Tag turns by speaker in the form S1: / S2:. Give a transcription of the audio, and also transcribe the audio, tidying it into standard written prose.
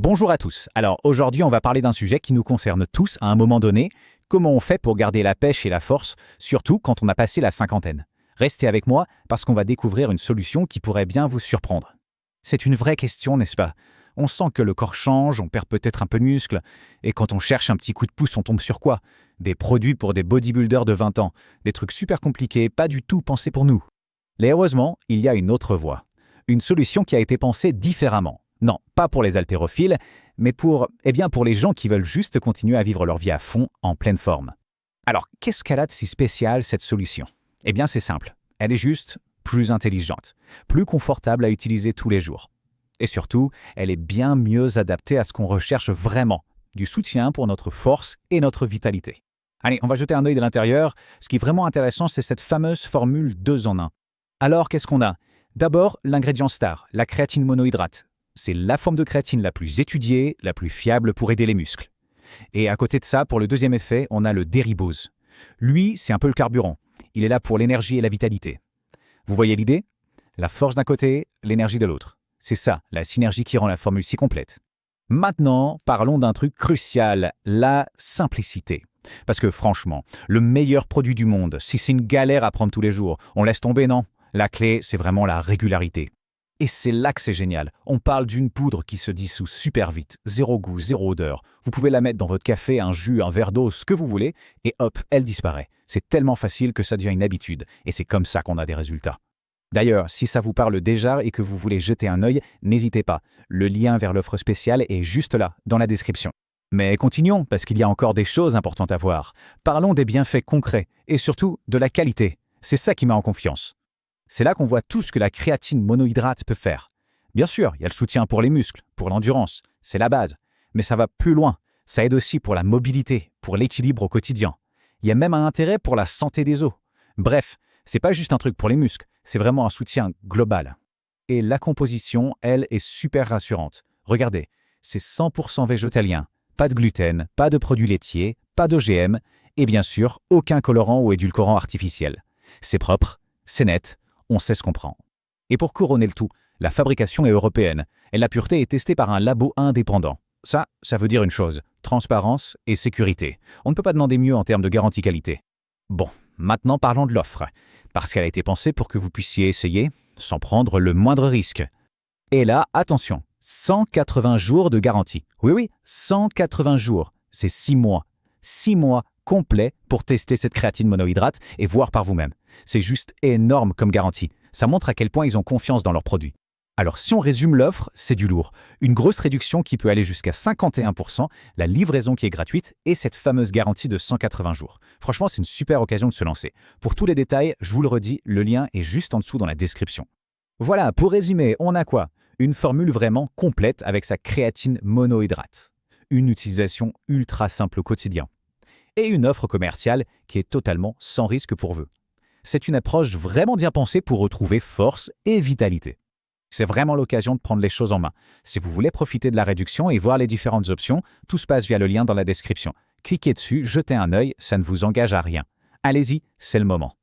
S1: Bonjour à tous. Alors aujourd'hui, on va parler d'un sujet qui nous concerne tous à un moment donné. Comment on fait pour garder la pêche et la force, surtout quand on a passé la cinquantaine? Restez avec moi parce qu'on va découvrir une solution qui pourrait bien vous surprendre. C'est une vraie question, n'est-ce pas? On sent que le corps change, on perd peut-être un peu de muscle, et quand on cherche un petit coup de pouce, on tombe sur quoi? Des produits pour des bodybuilders de 20 ans, des trucs super compliqués, pas du tout pensés pour nous. Mais heureusement, il y a une autre voie. Une solution qui a été pensée différemment. Non, pas pour les haltérophiles, mais pour les gens qui veulent juste continuer à vivre leur vie à fond, en pleine forme. Alors, qu'est-ce qu'elle a de si spécial, cette solution? Eh bien, c'est simple. Elle est juste plus intelligente, plus confortable à utiliser tous les jours. Et surtout, elle est bien mieux adaptée à ce qu'on recherche vraiment, du soutien pour notre force et notre vitalité. Allez, on va jeter un œil de l'intérieur. Ce qui est vraiment intéressant, c'est cette fameuse formule 2 en 1. Alors, qu'est-ce qu'on a? D'abord, l'ingrédient star, la créatine monohydrate. C'est la forme de créatine la plus étudiée, la plus fiable pour aider les muscles. Et à côté de ça, pour le deuxième effet, on a le déribose. Lui, c'est un peu le carburant. Il est là pour l'énergie et la vitalité. Vous voyez l'idée? La force d'un côté, l'énergie de l'autre. C'est ça, la synergie qui rend la formule si complète. Maintenant, parlons d'un truc crucial, la simplicité. Parce que franchement, le meilleur produit du monde, si c'est une galère à prendre tous les jours, on laisse tomber, non? La clé, c'est vraiment la régularité. Et c'est là que c'est génial. On parle d'une poudre qui se dissout super vite, zéro goût, zéro odeur. Vous pouvez la mettre dans votre café, un jus, un verre d'eau, ce que vous voulez, et hop, elle disparaît. C'est tellement facile que ça devient une habitude, et c'est comme ça qu'on a des résultats. D'ailleurs, si ça vous parle déjà et que vous voulez jeter un œil, n'hésitez pas. Le lien vers l'offre spéciale est juste là, dans la description. Mais continuons, parce qu'il y a encore des choses importantes à voir. Parlons des bienfaits concrets, et surtout de la qualité. C'est ça qui met en confiance. C'est là qu'on voit tout ce que la créatine monohydrate peut faire. Bien sûr, il y a le soutien pour les muscles, pour l'endurance, c'est la base. Mais ça va plus loin. Ça aide aussi pour la mobilité, pour l'équilibre au quotidien. Il y a même un intérêt pour la santé des os. Bref, c'est pas juste un truc pour les muscles, c'est vraiment un soutien global. Et la composition, elle, est super rassurante. Regardez, c'est 100% végétalien. Pas de gluten, pas de produits laitiers, pas d'OGM, et bien sûr, aucun colorant ou édulcorant artificiel. C'est propre, c'est net, on sait ce qu'on prend. Et pour couronner le tout, la fabrication est européenne et la pureté est testée par un labo indépendant. Ça veut dire une chose, transparence et sécurité. On ne peut pas demander mieux en termes de garantie qualité. Bon, maintenant parlons de l'offre, parce qu'elle a été pensée pour que vous puissiez essayer sans prendre le moindre risque. Et là, attention, 180 jours de garantie. Oui, 180 jours, c'est 6 mois. 6 mois complets pour tester cette créatine monohydrate et voir par vous-même. C'est juste énorme comme garantie. Ça montre à quel point ils ont confiance dans leurs produits. Alors si on résume l'offre, c'est du lourd. Une grosse réduction qui peut aller jusqu'à 51%, la livraison qui est gratuite et cette fameuse garantie de 180 jours. Franchement, c'est une super occasion de se lancer. Pour tous les détails, je vous le redis, le lien est juste en dessous dans la description. Voilà, pour résumer, on a quoi? Une formule vraiment complète avec sa créatine monohydrate. Une utilisation ultra simple au quotidien. Et une offre commerciale qui est totalement sans risque pour vous. C'est une approche vraiment bien pensée pour retrouver force et vitalité. C'est vraiment l'occasion de prendre les choses en main. Si vous voulez profiter de la réduction et voir les différentes options, tout se passe via le lien dans la description. Cliquez dessus, jetez un œil, ça ne vous engage à rien. Allez-y, c'est le moment.